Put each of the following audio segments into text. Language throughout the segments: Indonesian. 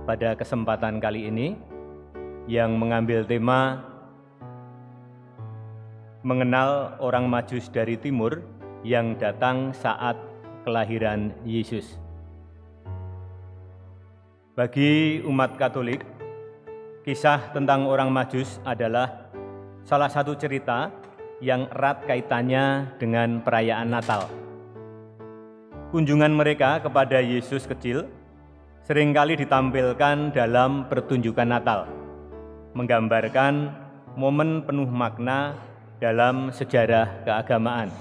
pada kesempatan kali ini yang mengambil tema mengenal orang Majus dari timur yang datang saat kelahiran Yesus. Bagi umat Katolik, kisah tentang orang Majus adalah salah satu cerita yang erat kaitannya dengan perayaan Natal. Kunjungan mereka kepada Yesus kecil seringkali ditampilkan dalam pertunjukan Natal, menggambarkan momen penuh makna dalam sejarah keagamaan.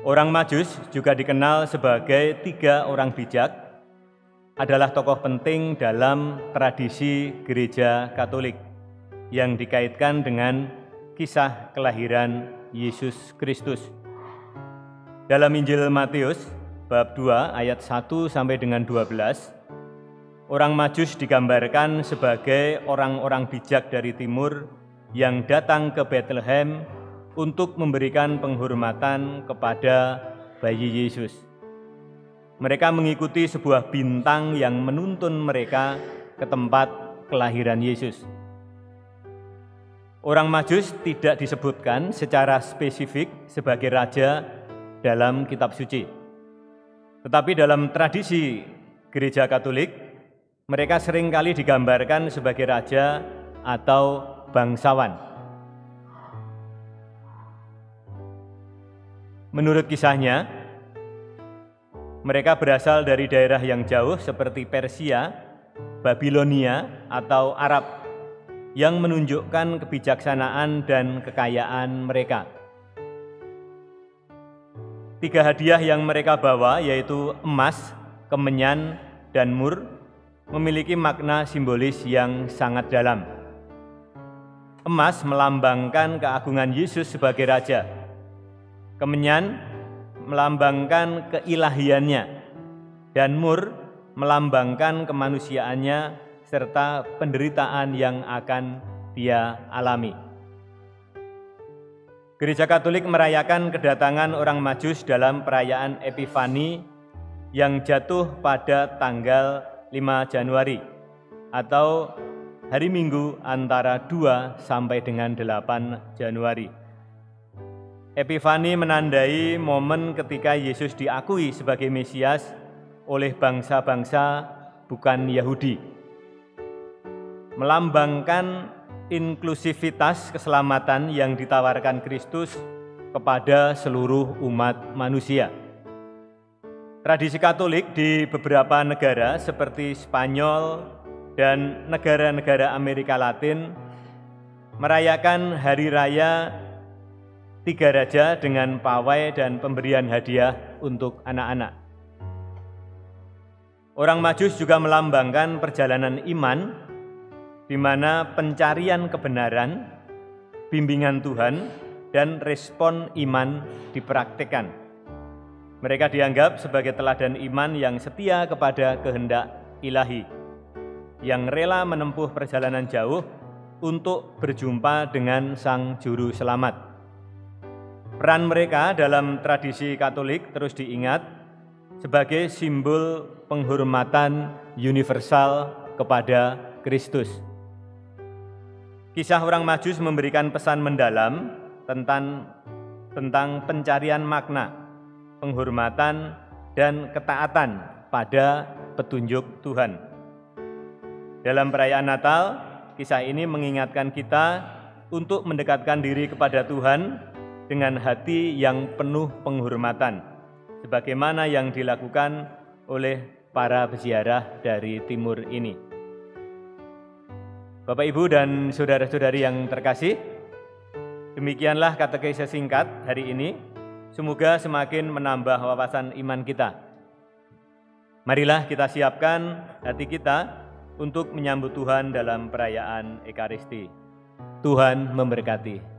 Orang Majus juga dikenal sebagai 3 orang bijak, adalah tokoh penting dalam tradisi Gereja Katolik yang dikaitkan dengan kisah kelahiran Yesus Kristus. Dalam Injil Matius bab 2 ayat 1 sampai dengan 12, orang Majus digambarkan sebagai orang-orang bijak dari timur yang datang ke Bethlehem untuk memberikan penghormatan kepada bayi Yesus. Mereka mengikuti sebuah bintang yang menuntun mereka ke tempat kelahiran Yesus. Orang Majus tidak disebutkan secara spesifik sebagai raja dalam kitab suci. Tetapi dalam tradisi Gereja Katolik, mereka seringkali digambarkan sebagai raja atau bangsawan. Menurut kisahnya, mereka berasal dari daerah yang jauh seperti Persia, Babilonia, atau Arab yang menunjukkan kebijaksanaan dan kekayaan mereka. 3 hadiah yang mereka bawa, yaitu emas, kemenyan, dan mur, memiliki makna simbolis yang sangat dalam. Emas melambangkan keagungan Yesus sebagai raja. Kemenyan melambangkan keilahiannya, dan mur melambangkan kemanusiaannya serta penderitaan yang akan dia alami. Gereja Katolik merayakan kedatangan orang Majus dalam perayaan Epifani yang jatuh pada tanggal 5 Januari atau hari Minggu antara 2 sampai dengan 8 Januari. Epifani menandai momen ketika Yesus diakui sebagai Mesias oleh bangsa-bangsa bukan Yahudi. Melambangkan inklusivitas keselamatan yang ditawarkan Kristus kepada seluruh umat manusia. Tradisi Katolik di beberapa negara seperti Spanyol dan negara-negara Amerika Latin merayakan hari raya 3 Raja dengan pawai dan pemberian hadiah untuk anak-anak. Orang Majus juga melambangkan perjalanan iman, di mana pencarian kebenaran, bimbingan Tuhan, dan respon iman dipraktikkan. Mereka dianggap sebagai teladan iman yang setia kepada kehendak ilahi, yang rela menempuh perjalanan jauh untuk berjumpa dengan Sang Juru Selamat. Peran mereka dalam tradisi Katolik terus diingat sebagai simbol penghormatan universal kepada Kristus. Kisah orang Majus memberikan pesan mendalam tentang pencarian makna, penghormatan, dan ketaatan pada petunjuk Tuhan. Dalam perayaan Natal, kisah ini mengingatkan kita untuk mendekatkan diri kepada Tuhan dengan hati yang penuh penghormatan, sebagaimana yang dilakukan oleh para peziarah dari timur ini. Bapak, Ibu, dan saudara-saudari yang terkasih, demikianlah katekese singkat hari ini. Semoga semakin menambah wawasan iman kita. Marilah kita siapkan hati kita untuk menyambut Tuhan dalam perayaan Ekaristi. Tuhan memberkati.